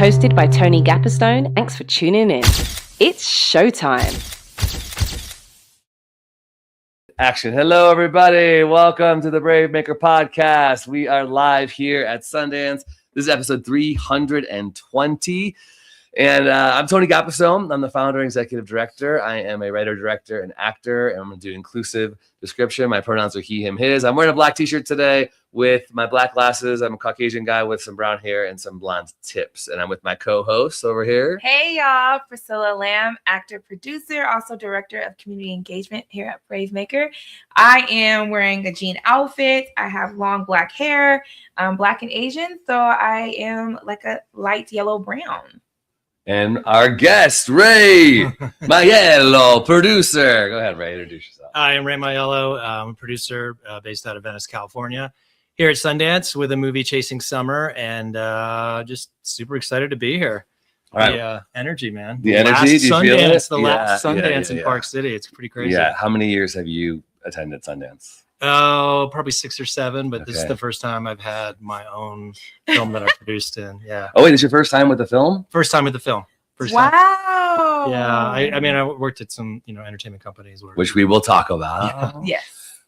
hosted by Tony Gapperstone. Thanks for tuning in. It's showtime. Action. Hello, everybody. Welcome to the Brave Maker podcast. We are live here at Sundance. This is episode 320. And I'm Tony Gapperstone. I'm the founder and executive director. I am a writer, director, and actor. And I'm going to do inclusive description. My pronouns are he, him, his. I'm wearing a black t-shirt today with my black glasses. I'm a Caucasian guy with some brown hair and some blonde tips. And I'm with my co-host over here. Hey, y'all. Priscilla Lamb, actor, producer, also director of community engagement here at Brave Maker. I am wearing a jean outfit. I have long black hair. I'm black and Asian, so I am like a light yellow brown. And our guest, Ray Maiello, producer. Go ahead, Ray, introduce yourself. I am Ray Maiello. I'm a producer based out of Venice, California, here at Sundance with a movie Chasing Summer, and just super excited to be here. All right. The energy, man. The energy, do you feel it? The last Sundance in Park City. It's pretty crazy. Yeah. How many years have you attended Sundance? Oh, probably 6 or 7, but This is Okay. the first time I've had my own film that I produced in. Yeah. Oh, wait, it's your first time with the film? First time with the film. Wow. Time. Yeah. I mean, I worked at some, entertainment companies. Which we will talk about. Yes.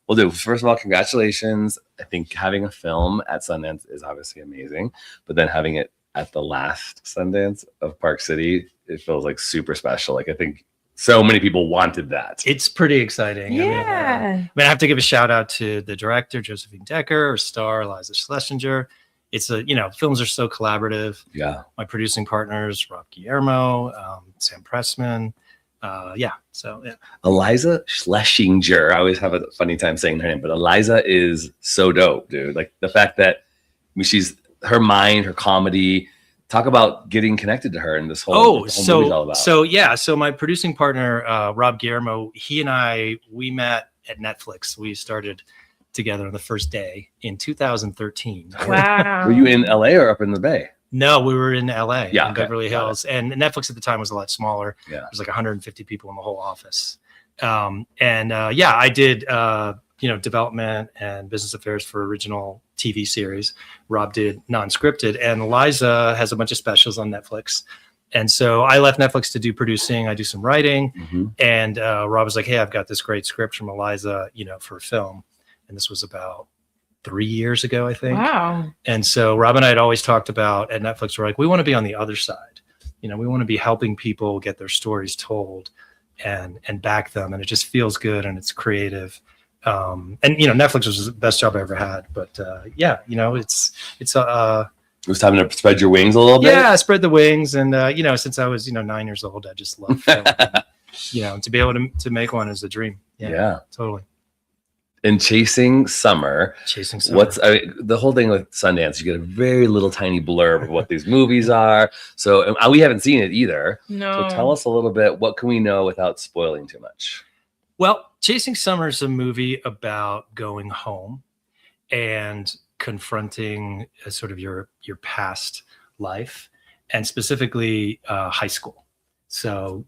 Well, dude, first of all, congratulations. I think having a film at Sundance is obviously amazing, but then having it at the last Sundance of Park City, it feels like super special. Like, I think so many people wanted that. It's pretty exciting. Yeah. I have to give a shout out to the director, Josephine Decker, or star, Liza Schlesinger. It's films are so collaborative. Yeah. My producing partners, Rob Guillermo, Sam Pressman. Eliza Schlesinger. I always have a funny time saying her name, but Eliza is so dope, dude. Like the fact that she's her mind, her comedy. Talk about getting connected to her and this whole movie's all about. So my producing partner, Rob Guillermo, he and we met at Netflix. We started together on the first day in 2013. Wow. Were you in LA or up in the Bay? No, we were in LA, Yeah, in okay. Beverly Hills. And Netflix at the time was a lot smaller. Yeah. There was like 150 people in the whole office. I did, development and business affairs for original TV series. Rob did non-scripted, and Liza has a bunch of specials on Netflix. And so I left Netflix to do producing. I do some writing. Mm-hmm. And Rob was like, hey, I've got this great script from Eliza, for a film. And this was about 3 years ago, I think. Wow. And so Rob and I had always talked about at Netflix, we're like, we want to be on the other side. We want to be helping people get their stories told and back them. And it just feels good and it's creative. Netflix was the best job I ever had. But it was time to spread your wings a little bit. Yeah, spread the wings. And, since I was, 9 years old, I just love film. To be able to make one is a dream. Yeah. Totally. And Chasing Summer. The whole thing with Sundance, you get a very little tiny blurb of what these movies are. So we haven't seen it either. No. So tell us a little bit, what can we know without spoiling too much? Well, Chasing Summer is a movie about going home and confronting sort of your past life, and specifically high school. So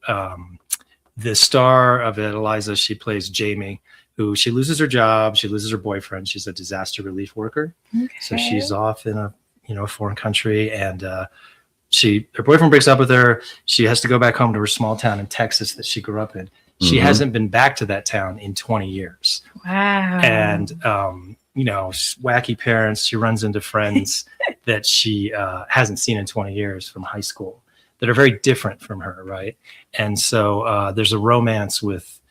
the star of it, Eliza, she plays Jamie, who she loses her job, she loses her boyfriend. She's a disaster relief worker. Okay. So she's off in a foreign country, and her boyfriend breaks up with her. She has to go back home to her small town in Texas that she grew up in. She hasn't been back to that town in 20 years. Wow. And, wacky parents. She runs into friends that she hasn't seen in 20 years from high school that are very different from her, right? And so there's a romance with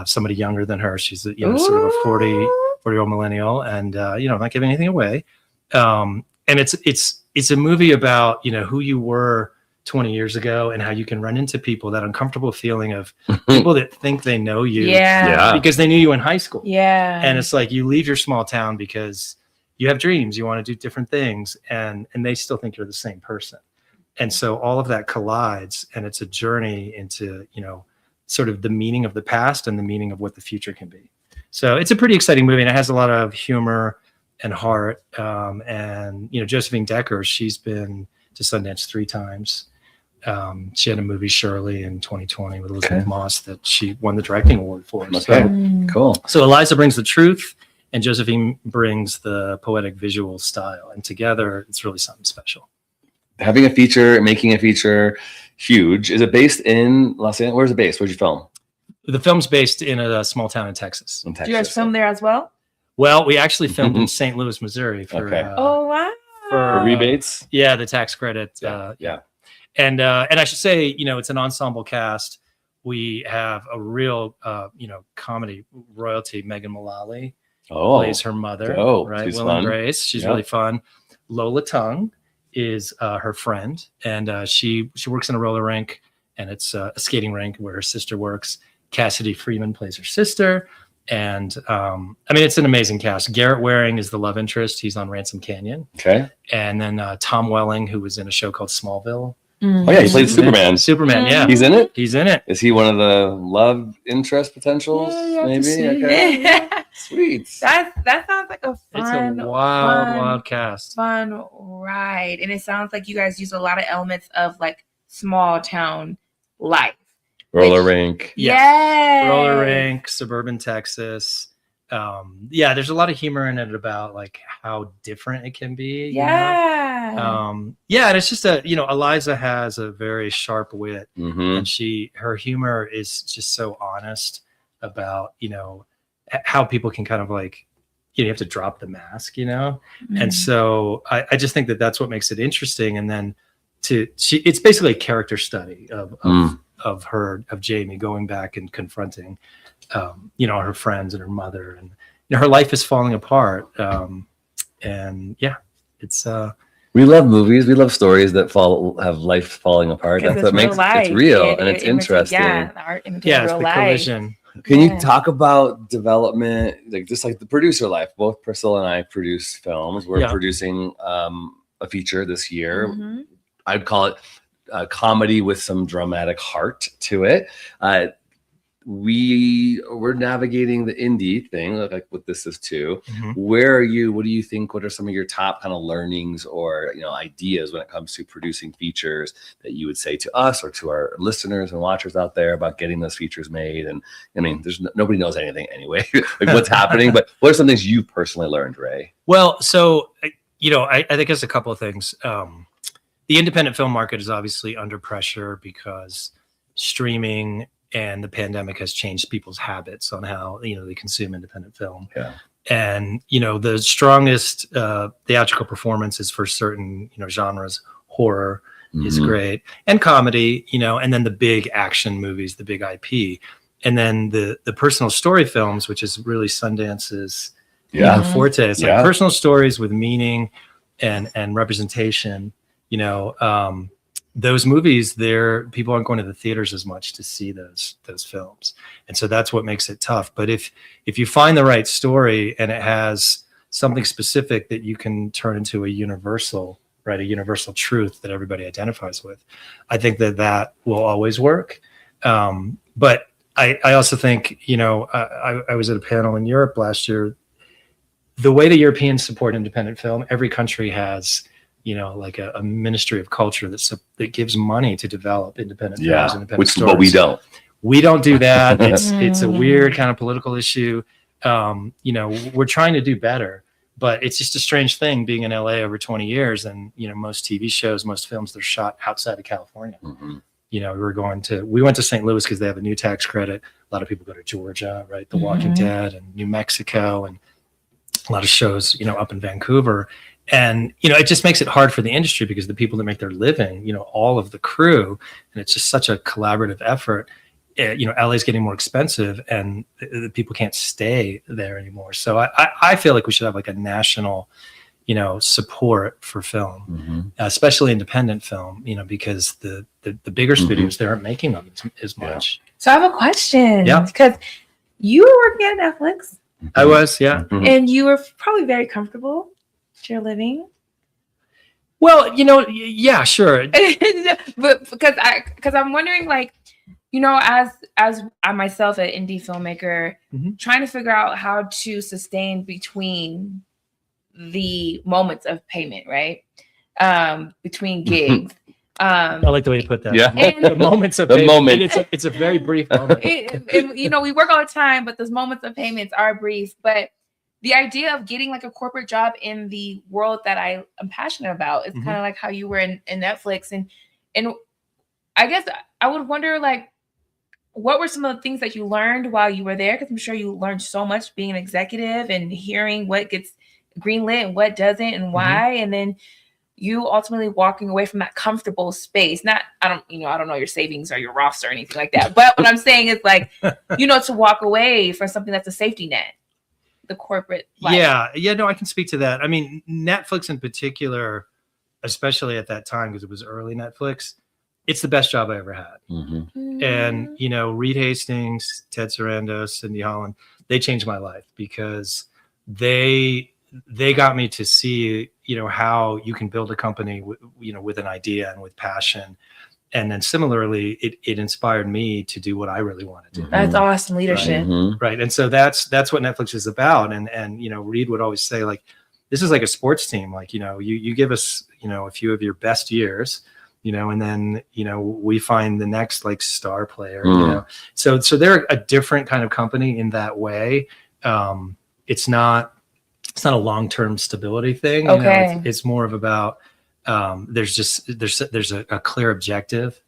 somebody younger than her. She's sort of a 40-year-old millennial, and I'm not giving anything away. And it's a movie about who you were 20 years ago and how you can run into people, that uncomfortable feeling of people that think they know you because they knew you in high school. Yeah. And it's like you leave your small town because you have dreams, you want to do different things, and they still think you're the same person. And so all of that collides, and it's a journey into, sort of the meaning of the past and the meaning of what the future can be. So it's a pretty exciting movie, and it has a lot of humor and heart. Josephine Decker, she's been to Sundance 3 times. She had a movie, Shirley, in 2020 with Elizabeth Moss that she won the directing award for. Okay, so, cool. So Eliza brings the truth, and Josephine brings the poetic visual style, and together it's really something special. having a feature, making a feature, huge. Is it based in Los Angeles? Where's it based? Where'd you film? The film's based in a small town in Texas. In Texas. Do you guys film there as well? Well, we actually filmed in St. Louis, Missouri for Oh wow. For rebates? Yeah, the tax credit. Yeah. And I should say, it's an ensemble cast. We have a real, comedy royalty. Megan Mullally plays her mother, right? She's Will fun. and Grace. She's really fun. Lola Tung is her friend, and she works in a roller rink, and it's a skating rink where her sister works. Cassidy Freeman plays her sister. And it's an amazing cast. Garrett Waring is the love interest. He's on Ransom Canyon. Okay. And then Tom Welling, who was in a show called Smallville. Oh yeah, he played Superman. Superman, yeah. He's in it? He's in it. Is he one of the love interest potentials? Maybe? Okay. Sweet. That sounds like a fun, it's a wild cast. Fun ride. And it sounds like you guys use a lot of elements of like small town life. Roller rink. Yeah. Roller rink, suburban Texas. There's a lot of humor in it about like how different it can be. And it's just Eliza has a very sharp wit, and her humor is just so honest about how people can kind of like you have to drop the mask, and so I just think that that's what makes it interesting. And then it's basically a character study of Jamie going back and confronting her friends and her mother, and her life is falling apart. It's we love movies. We love stories that have life falling apart. That's what makes it's real and it's interesting. Yeah, the art imitates it's real the life. collision. Can you talk about development, just like the producer life? Both Priscilla and I produce films. We're producing a feature this year. I'd call it a comedy with some dramatic heart to it. We're navigating the indie thing, like what this is too. Where are you? What do you think? What are some of your top kind of learnings or ideas when it comes to producing features that you would say to us or to our listeners and watchers out there about getting those features made? And there's nobody knows anything anyway, like what's happening. But what are some things you personally learned, Ray? Well, so I think there's a couple of things. The independent film market is obviously under pressure because streaming and the pandemic has changed people's habits on how they consume independent film. And the strongest theatrical performances for certain genres, horror is great, and comedy, and then the big action movies, the big IP, and then the personal story films, which is really Sundance's forte. It's like personal stories with meaning and representation. Those movies, people aren't going to the theaters as much to see those films, and so that's what makes it tough. But if you find the right story and it has something specific that you can turn into a universal truth that everybody identifies with, I think that will always work. But I also think I was at a panel in Europe last year. The way the Europeans support independent film, every country has like a ministry of culture that gives money to develop independent films, independent stories. But we don't do that. It's a weird kind of political issue. We're trying to do better, but it's just a strange thing being in LA over 20 years. And, most TV shows, most films, they're shot outside of California. We went to St. Louis because they have a new tax credit. A lot of people go to Georgia, right? The Walking Dead, and New Mexico, and a lot of shows, up in Vancouver. And, it just makes it hard for the industry because the people that make their living, all of the crew, and it's just such a collaborative effort. LA is getting more expensive and the people can't stay there anymore. So I feel like we should have like a national, support for film, especially independent film, because the bigger studios, they aren't making them as much. So I have a question. Yeah. Because you were working at Netflix. I was, yeah. And you were probably very comfortable. You're living? Well, yeah, sure. But because I'm wondering, like, as I myself, an indie filmmaker, trying to figure out how to sustain between the moments of payment, right? Between gigs. I like the way you put that. Yeah. And the moments of payment. Moment. It's a very brief moment. We work all the time, but those moments of payments are brief. But the idea of getting like a corporate job in the world that I am passionate about. It's kind of like how you were in Netflix. And I guess I would wonder, like, what were some of the things that you learned while you were there? Because I'm sure you learned so much being an executive and hearing what gets greenlit and what doesn't and why. And then you ultimately walking away from that comfortable space. Not, I don't know your savings or your Roths or anything like that. But what I'm saying is, like, to walk away from something that's a safety net, the corporate life. Yeah, no, I can speak to that. I mean, Netflix in particular, especially at that time, because it was early Netflix, it's the best job I ever had. And, Reed Hastings, Ted Sarandos, Cindy Holland, they changed my life because they got me to see, how you can build a company, with an idea and with passion. And then similarly, it inspired me to do what I really want to do. That's awesome leadership. Right. And so that's what Netflix is about. And Reed would always say, like, this is like a sports team. Like, you give us, a few of your best years, and then, we find the next, like, star player, So they're a different kind of company in that way. It's not a long-term stability thing. Okay. It's more of about, there's a clear objective.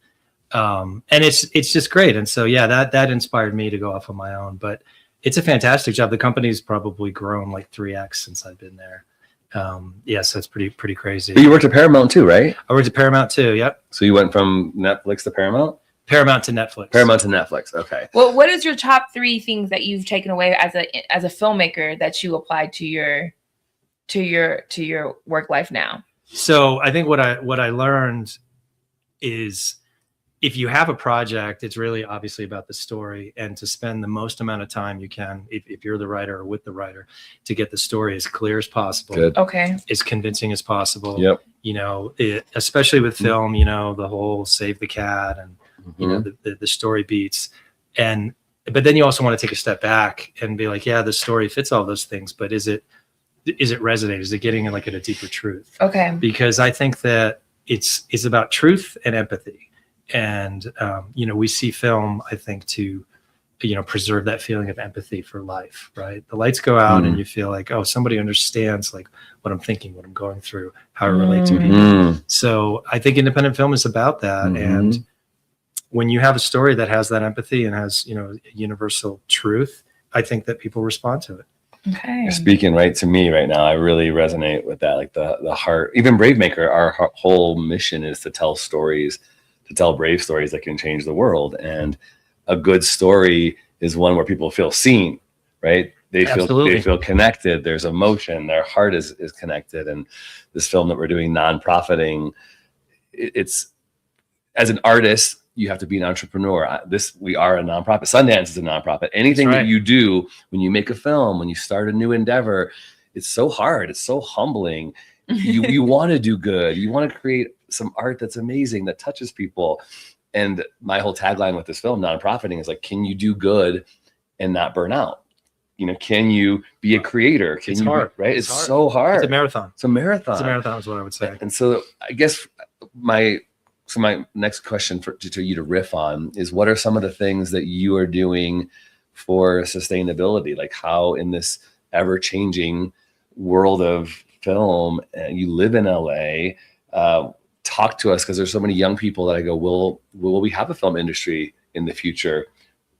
And it's just great. And so, that inspired me to go off on my own, but it's a fantastic job. The company's probably grown like 3x since I've been there. So it's pretty crazy. But you worked at Paramount too, right? I worked at Paramount too. Yep. So you went from Netflix to Paramount? Paramount to Netflix. Paramount to Netflix. Okay. Well, what is your top 3 things that you've taken away as a filmmaker that you applied to your work life now? So I think what I learned is, if you have a project, it's really obviously about the story, and to spend the most amount of time you can, if you're the writer or with the writer, to get the story as clear as possible. Good. Okay. As convincing as possible. Yep. Especially with film, the whole save the cat and, the story beats. But then you also want to take a step back and be like, the story fits all those things, but is it resonating? Is it getting at a deeper truth? Okay. Because I think that it's about truth and empathy. And, we see film, I think, to, preserve that feeling of empathy for life, right? The lights go out and you feel like, oh, somebody understands, like, what I'm thinking, what I'm going through, how I relate to people. So I think independent film is about that. And when you have a story that has that empathy and has, universal truth, I think that people respond to it. Okay. You're speaking right to me right now. I really resonate with that. Like the heart, even Brave Maker, our whole mission is to tell stories, to tell brave stories that can change the world. And a good story is one where people feel seen, right? They feel connected. There's emotion. Their heart is connected. And this film that we're doing, non-profiting, it's, as an artist, you have to be an entrepreneur. We are a nonprofit. Sundance is a nonprofit. Anything that you do when you make a film, when you start a new endeavor, it's so hard. It's so humbling. You want to do good. You want to create some art that's amazing, that touches people. And my whole tagline with this film, non-profiting, is like, can you do good and not burn out? Can you be a creator? It's hard, right? It's so hard. It's a marathon. It's a marathon. It's a marathon is what I would say. And so I guess my next question to you to riff on is, what are some of the things that you are doing for sustainability? Like, how in this ever-changing world of film, and you live in LA, talk to us, because there's so many young people that I go, will we have a film industry in the future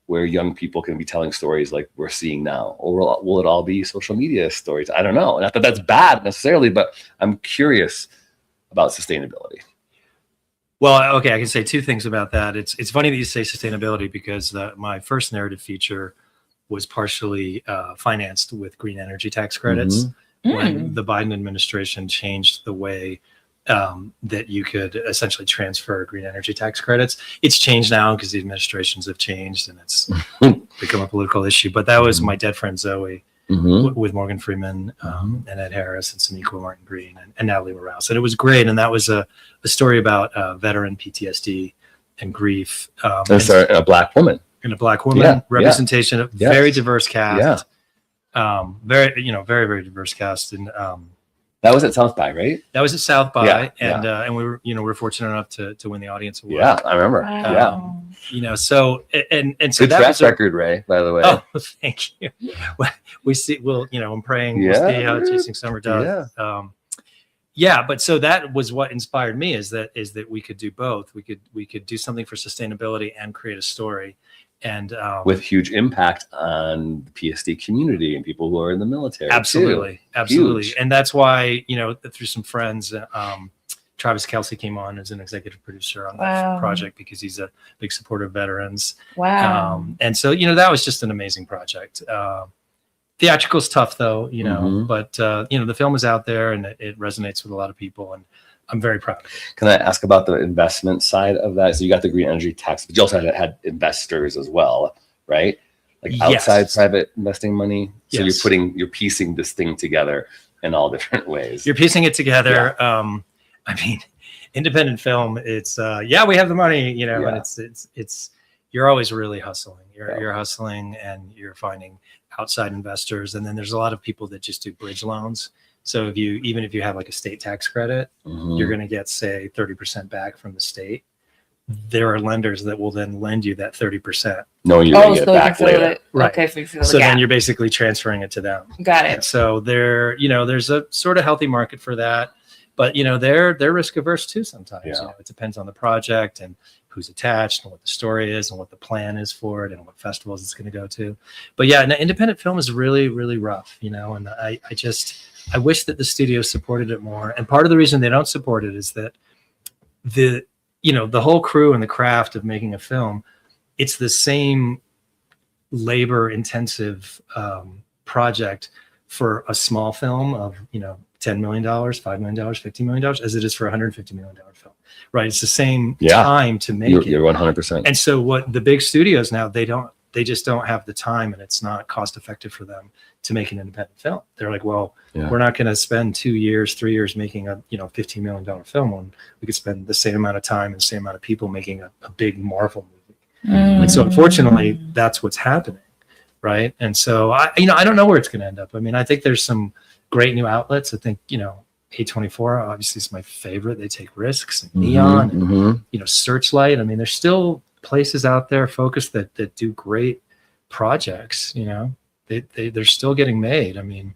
where young people can be telling stories like we're seeing now? Or will it all be social media stories? I don't know. Not that that's bad necessarily, but I'm curious about sustainability. Well, okay, I can say 2 things about that. It's funny that you say sustainability, because my first narrative feature was partially financed with green energy tax credits when the Biden administration changed the way that you could essentially transfer green energy tax credits. It's changed now because the administrations have changed and it's become a political issue. But that was My Dead Friend Zoe with Morgan Freeman and Ed Harris and Sonequa Martin Green and Natalie Morales. And it was great. And that was a story about veteran PTSD and grief. And a Black woman. And a Black woman, representation of very diverse cast. Very, very, very diverse cast. And that was at South by, right? That was at South by, and we were fortunate enough to win the audience award. Yeah, I remember. Wow. You know, so so Good that track was record, Ray, by the way. Oh, thank you. Well, I'm praying we'll see how Chasing Summer does. Yeah, but so that was what inspired me is that we could do both. We could do something for sustainability and create a story, and with huge impact on the PSD community and people who are in the military. Absolutely. Huge. And that's why, through some friends, Travis Kelsey came on as an executive producer on that project because he's a big supporter of veterans. Wow. And so, that was just an amazing project. Theatrical's tough though, but the film is out there and it resonates with a lot of people, and I'm very proud of it. Can I ask about the investment side of that? So you got the green energy tax, but you also had investors as well, right? Like outside private investing money. So you're piecing this thing together in all different ways. You're piecing it together. I mean, independent film, it's we have the money, and it's you're always really hustling. You're hustling and you're finding outside investors, and then there's a lot of people that just do bridge loans. So even if you have like a state tax credit, you're going to get say 30% back from the state. There are lenders that will then lend you that 30%. Knowing you're going to get it back later. Right. Okay, so then you're basically transferring it to them. Got it. And so there's a sort of healthy market for that, but they're risk averse too sometimes. Yeah. It depends on the project and who's attached and what the story is and what the plan is for it and what festivals it's going to go to. But independent film is really, really rough, and I wish that the studio supported it more. And part of the reason they don't support it is that the whole crew and the craft of making a film, it's the same labor intensive project for a small film of, $10 million, $5 million, $15 million as it is for a $150 million film, right? It's the same time to make it. You're 100%. And so what the big studios now, they just don't have the time, and it's not cost effective for them to make an independent film. They're like, well, we're not going to spend 2 years, 3 years making a $15 million film when we could spend the same amount of time and the same amount of people making a big Marvel movie. And so unfortunately, that's what's happening, right? And so I don't know where it's going to end up. I mean, I think there's some great new outlets. I think A24 obviously is my favorite. They take risks, and Neon, and Searchlight. I mean, there's still places out there, Focus, that do great projects. They're still getting made. I mean,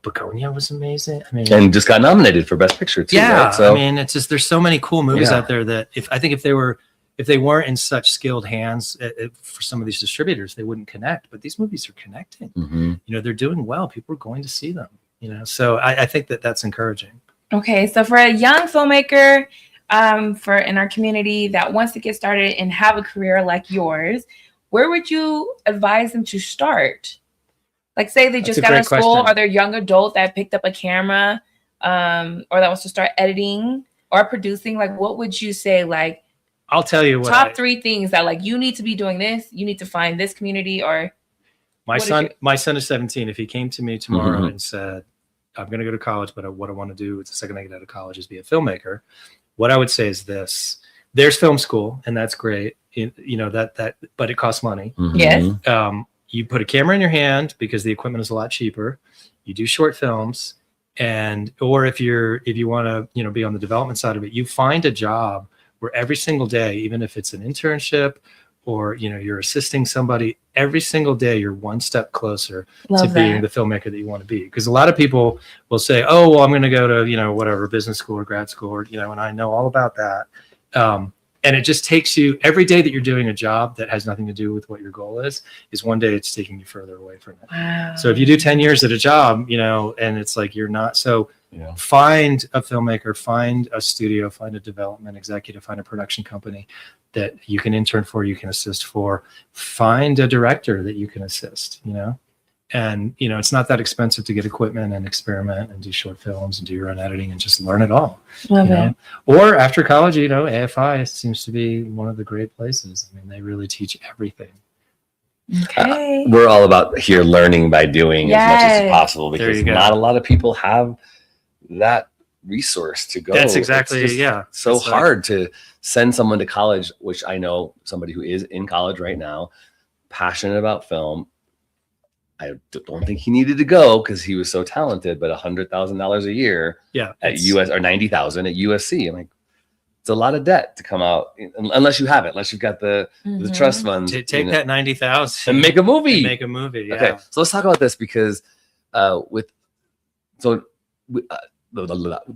Begonia was amazing. I mean, and just got nominated for Best Picture too. Yeah, right? So, I mean, it's just there's so many cool movies out there that if they weren't in such skilled hands for some of these distributors, they wouldn't connect. But these movies are connecting. They're doing well. People are going to see them. So I think that's encouraging. Okay, so for a young filmmaker, in our community that wants to get started and have a career like yours, where would you advise them to start? Like, say they just got out of school, or they're a young adult that picked up a camera, or that wants to start editing or producing. Like, what would you say? Like, I'll tell you what. Top 3 things that like you need to be doing this. You need to find this community, or my son is 17. If he came to me tomorrow and said, "I'm going to go to college, but what I want to do the second I get out of college is be a filmmaker," what I would say is this: there's film school, and that's great. But it costs money. Yes. You put a camera in your hand because the equipment is a lot cheaper. You do short films, or if you want to be on the development side of it, you find a job where every single day, even if it's an internship or you're assisting somebody, every single day you're one step closer to being the filmmaker that you want to be. Because a lot of people will say, "Oh, well, I'm going to go to whatever business school or grad school," or and I know all about that. And it just takes you every day that you're doing a job that has nothing to do with what your goal is one day it's taking you further away from it. Wow. So if you do 10 years at a job, and it's like you're not. So find a filmmaker, find a studio, find a development executive, find a production company that you can intern for, you can assist for, find a director that you can assist, and it's not that expensive to get equipment and experiment and do short films and do your own editing and just learn it all. Love it. Or after college, AFI seems to be one of the great places. I mean, they really teach everything. Okay. We're all about here learning by doing as much as possible, because not a lot of people have that resource to go. That's exactly, so it's hard to send someone to college, which I know somebody who is in college right now, passionate about film. I don't think he needed to go because he was so talented, but $100,000 a year at US, or $90,000 at USC. I'm like, it's a lot of debt to come out unless you have it, unless you've got the trust fund. Take that 90,000 and make a movie. Yeah. Okay, so let's talk about this because the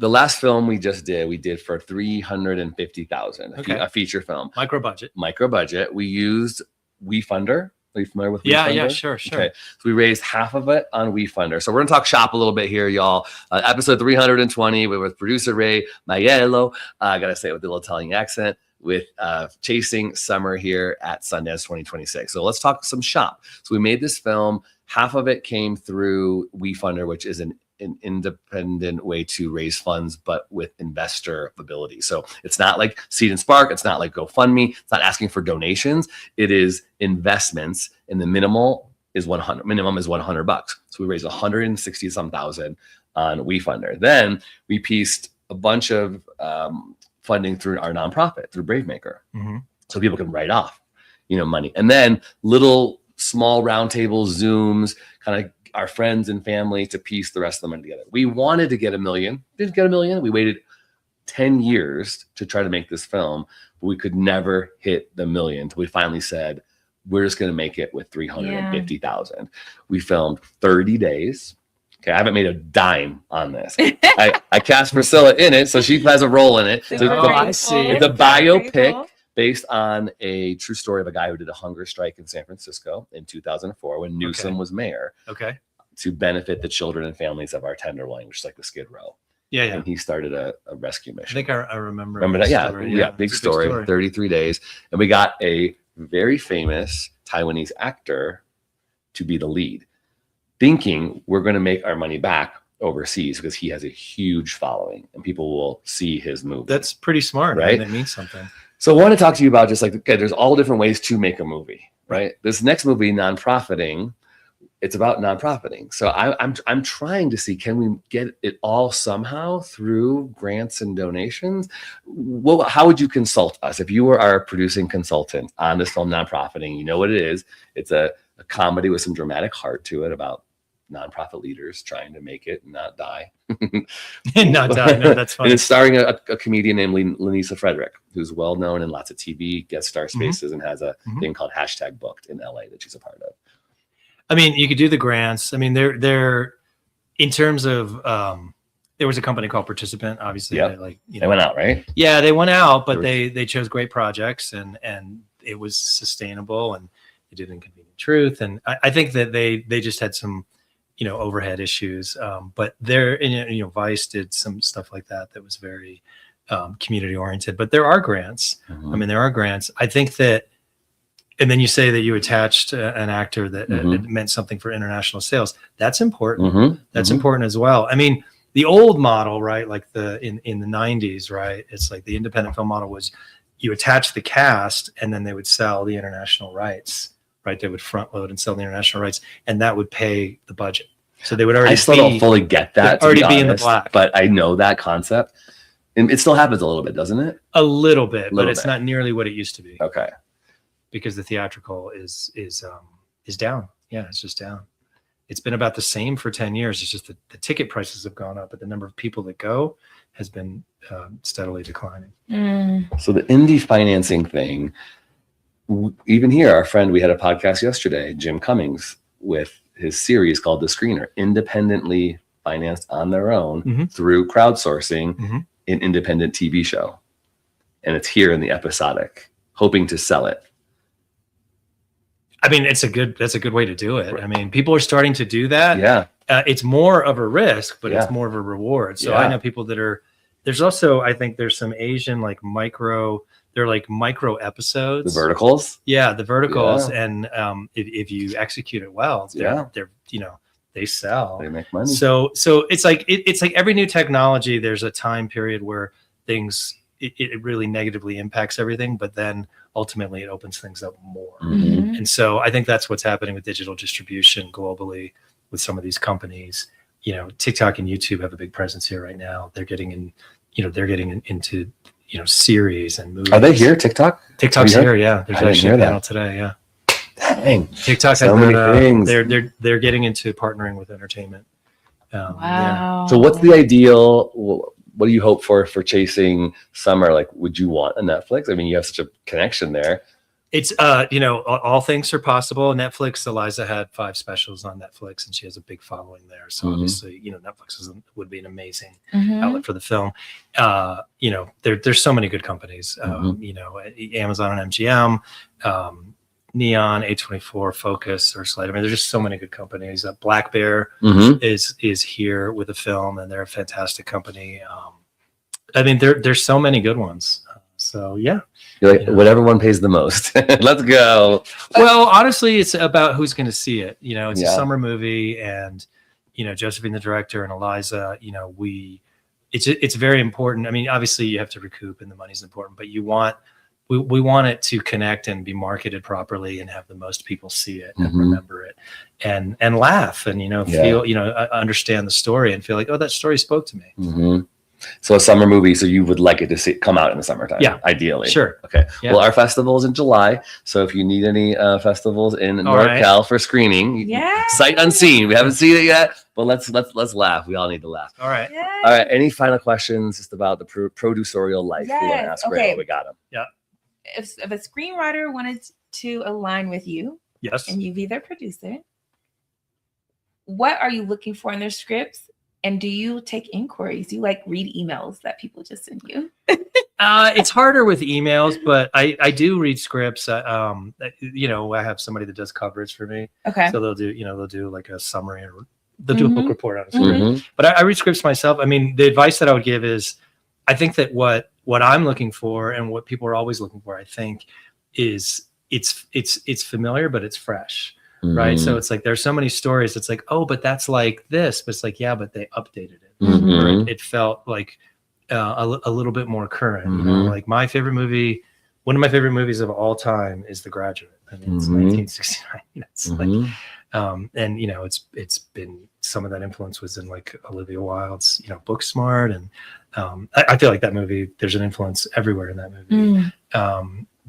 last film we did for 350,000, a feature film, micro budget. We used WeFunder. Are you familiar with WeFunder? Yeah, sure. Okay, so we raised half of it on WeFunder. So we're gonna talk shop a little bit here, y'all. Episode 320 with producer Ray Maiello. I gotta say it with a little Italian accent, with chasing summer here at Sundance 2026. So let's talk some shop. So we made this film. Half of it came through WeFunder, which is an independent way to raise funds, but with investor ability. So it's not like Seed and Spark. It's not like GoFundMe. It's not asking for donations. It is investments, and the minimum is $100. So we raised 160 some thousand on WeFunder. Then we pieced a bunch of funding through our nonprofit, through Bravemaker, so people can write off, money. And then little small roundtables, Zooms, kind of our friends and family to piece the rest of the money together. We wanted to get $1 million. Didn't get $1 million. We waited 10 years to try to make this film, but we could never hit the $1 million. We finally said, we're just going to make it with 350,000. We filmed 30 days. Okay, I haven't made a dime on this. I cast Priscilla in it, so she has a role in it. I see. It's a biopic based on a true story of a guy who did a hunger strike in San Francisco in 2004 when Newsom was mayor. Okay. To benefit the children and families of our Tenderloin, which is like the Skid Row. Yeah. And he started a rescue mission. I think I remember. Remember that? Yeah. Big story. 33 days. And we got a very famous Taiwanese actor to be the lead, thinking we're going to make our money back overseas because he has a huge following and people will see his movie. That's pretty smart, right? That means something. So I want to talk to you about just like, okay, there's all different ways to make a movie, right? This next movie, Nonprofiting, it's about nonprofiting. So I'm trying to see, can we get it all somehow through grants and donations? Well, how would you consult us if you were our producing consultant on this film, Nonprofiting? You know what it is. It's a comedy with some dramatic heart to it about nonprofit leaders trying to make it and not die. Not die. No, that's fine. And it's starring a comedian named Lenisa Frederick, who's well known in lots of TV guest star spaces and has a thing called #booked in LA that she's a part of. I mean, you could do the grants. I mean, they're in terms of there was a company called Participant, obviously. Yep. They went out, right? Yeah, they went out, but they chose great projects and it was sustainable and they did Inconvenient Truth. And I think that they just had some overhead issues, but Vice did some stuff like that was very community oriented. But there are grants. I mean, there are grants. I think that, and then you say that you attached an actor that meant something for international sales. That's important. That's important as well. I mean, the old model, right? Like in the 90s, right? It's like the independent film model was you attach the cast and then they would sell the international rights, right? They would front load and sell the international rights, and that would pay the budget. So they would already. I still don't fully get that. Already be in the black, but I know that concept. And it still happens a little bit, doesn't it? A little bit, but it's not nearly what it used to be. Okay. Because the theatrical is down. Yeah, it's just down. It's been about the same for 10 years. It's just the ticket prices have gone up, but the number of people that go has been steadily declining. So the indie financing thing, even here, our friend, we had a podcast yesterday, Jim Cummings, with his series called The Screener, independently financed on their own through crowdsourcing an independent TV show. And it's here in the episodic, hoping to sell it. I mean, that's a good way to do it. Right. I mean, people are starting to do that. Yeah. It's more of a risk, but it's more of a reward. So I know people that there's also, I think there's some Asian they're like micro episodes. The verticals? Yeah, the verticals. Yeah. And if you execute it well, they're they sell. They make money. So it's like every new technology, there's a time period where things it really negatively impacts everything, but then ultimately it opens things up more. And so I think that's what's happening with digital distribution globally with some of these companies. TikTok and YouTube have a big presence here right now. They're getting into series and movies. Are they here? TikTok's here. Yeah. There's actually a panel today. Yeah. Dang. TikTok so many things. They're getting into partnering with entertainment. Wow. So what's the ideal? what do you hope for chasing summer? Like, would you want a Netflix? I mean, you have such a connection there. It's all things are possible. Netflix, Eliza had 5 specials on Netflix, and she has a big following there. So obviously, Netflix would be an amazing outlet for the film. There's so many good companies. Amazon and MGM, Neon, A24, Focus, Searchlight. I mean, there's just so many good companies. Black Bear is here with a film, and they're a fantastic company. I mean, there's so many good ones. So yeah, you're like, whatever one pays the most. Let's go. Well, honestly, it's about who's going to see it. It's a summer movie, and Josephine, the director, and Eliza. It's very important. I mean, obviously, you have to recoup, and the money's important, but we want it to connect and be marketed properly, and have the most people see it and remember it, and laugh, and feel understand the story, and feel like, oh, that story spoke to me. So a summer movie, so you would like it to come out in the summertime? Yeah, ideally. Sure. Okay. Yeah. Well, our festival is in July, so if you need any festivals in NorCal for screening, sight unseen. We haven't seen it yet, but let's laugh. We all need to laugh. All right. Yes. All right. Any final questions just about the producerial life? Yes. We want to ask Ray. We got him. Yeah. If a screenwriter wanted to align with you, yes, and you be their producer, what are you looking for in their scripts? And do you take inquiries? Do you read emails that people just send you? It's harder with emails, but I do read scripts. I have somebody that does coverage for me. Okay. So they'll do like a summary, or they'll do a book report on a script. But I read scripts myself. I mean, the advice that I would give is, I think that what I'm looking for, and what people are always looking for, I think, is it's familiar, but it's fresh. Right. So it's like, there's so many stories. It's like, oh, but that's like this, but it's like, yeah, but they updated it. Or it felt like a little bit more current. Like one of my favorite movies of all time is The Graduate. I mean, it's 1969. It's like, and it's been, some of that influence was in like Olivia Wilde's, Booksmart, and I feel like that movie, there's an influence everywhere in that movie.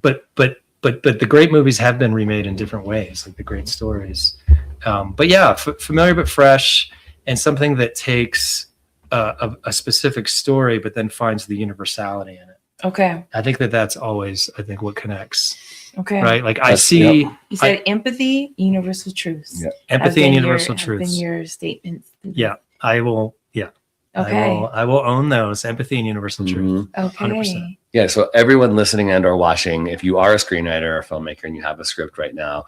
But the great movies have been remade in different ways, like the great stories. But yeah, familiar but fresh, and something that takes a specific story, but then finds the universality in it. Okay. I think that's always, what connects. Okay. Right. Like I see. Yep. You said empathy, universal truths. Yeah. Empathy and universal truths. Been your statements. Yeah, I will. Yeah. Okay. I will own those, empathy and universal truth. Okay. 100%. Yeah. So everyone listening and or watching, if you are a screenwriter or a filmmaker and you have a script right now,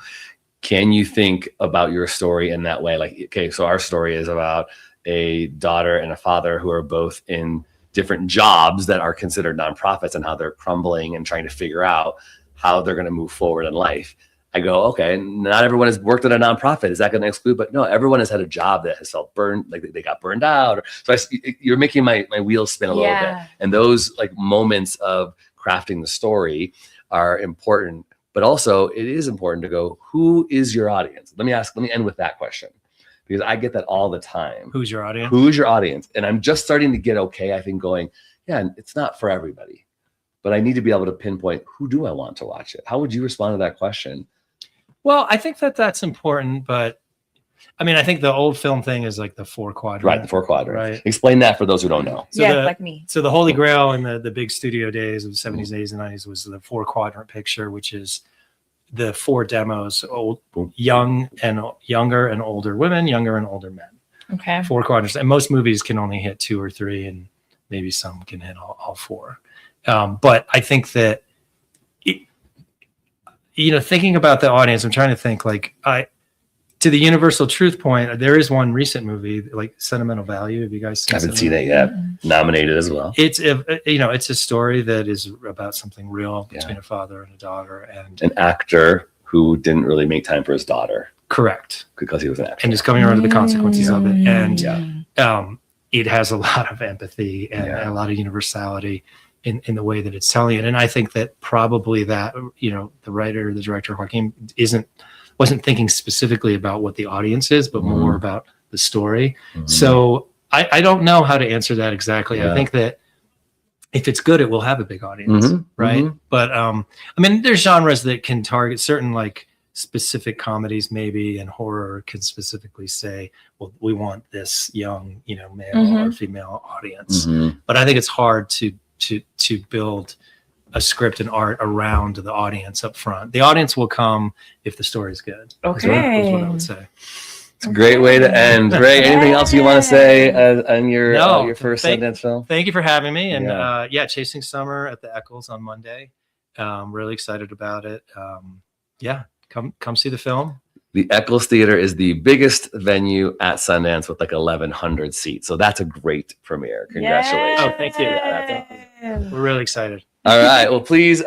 can you think about your story in that way? Like, okay, so our story is about a daughter and a father who are both in different jobs that are considered nonprofits, and how they're crumbling and trying to figure out how they're going to move forward in life. I go, okay, not everyone has worked at a nonprofit. Is that going to exclude? But no, everyone has had a job that has felt burned, like they got burned out. You're making my wheels spin a little bit. And those like moments of crafting the story are important. But also, it is important to go, who is your audience? Let me end with that question, because I get that all the time. Who's your audience? Who's your audience? And I'm just starting to get okay, I think, going, yeah, it's not for everybody. But I need to be able to pinpoint, who do I want to watch it? How would you respond to that question? Well, I think that's important, but I mean, I think the old film thing is like the 4 quadrant. Right, the 4 quadrant. Right. Explain that for those who don't know. So like me. So the Holy Grail in the big studio days of the 70s, 80s, and 90s was the 4 quadrant picture, which is the 4 demos: younger and older women, younger and older men. Okay. 4 quadrants, and most movies can only hit 2 or 3, and maybe some can hit all 4. But I think that, thinking about the audience, I'm trying to think to the universal truth point. There is one recent movie, like Sentimental Value. Have you guys seen? I haven't seen it yet. Nominated as well. It's a story that is about something real between a father and a daughter, and an actor who didn't really make time for his daughter. Correct. Because he was an actor. And just coming around to the consequences of it. And it has a lot of empathy and a lot of universality in the way that it's telling it. And I think that probably that, the writer, the director, Joaquin, wasn't thinking specifically about what the audience is, but more about the story. So I don't know how to answer that exactly. I think that if it's good, it will have a big audience, right? But I mean, there's genres that can target certain like specific comedies maybe and horror can specifically say, well, we want this young, male or female audience. But I think it's hard to build a script and art around the audience up front. The audience will come if the story is good. Okay. Is what I would say. It's a great way to end. Ray, anything else you want to say on your first Sundance film? Thank you for having me. And Chasing Summer at the Eccles on Monday. Really excited about it. Come see the film. The Eccles Theater is the biggest venue at Sundance with like 1,100 seats. So that's a great premiere. Congratulations. Oh, thank you. We're really excited. All right. Well, please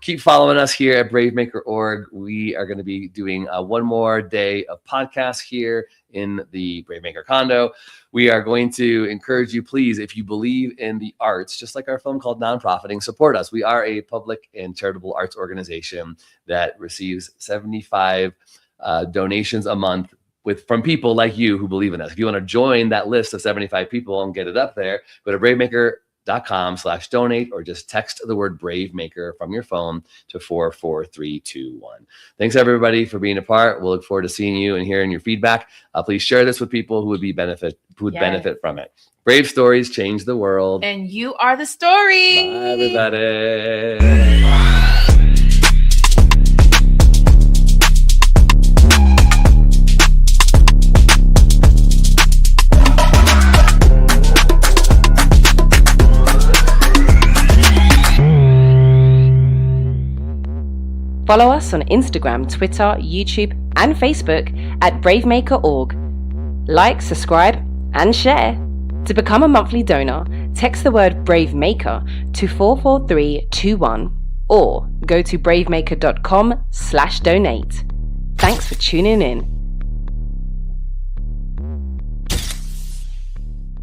keep following us here at bravemaker.org. We are going to be doing one more day of podcasts here in the Bravemaker condo. We are going to encourage you, please, if you believe in the arts, just like our film called Nonprofiting, support us. We are a public and charitable arts organization that receives 75 donations a month from people like you who believe in us. If you want to join that list of 75 people and get it up there, go to bravemaker.com/donate or just text the word Bravemaker from your phone to 44321. Thanks everybody for being a part. We'll look forward to seeing you and hearing your feedback. Please share this with people who would benefit from it. Brave stories change the world. And you are the story. Bye everybody. Follow us on Instagram, Twitter, YouTube, and Facebook at bravemaker.org. Like, subscribe, and share. To become a monthly donor, text the word Bravemaker to 44321 or go to bravemaker.com/donate. Thanks for tuning in.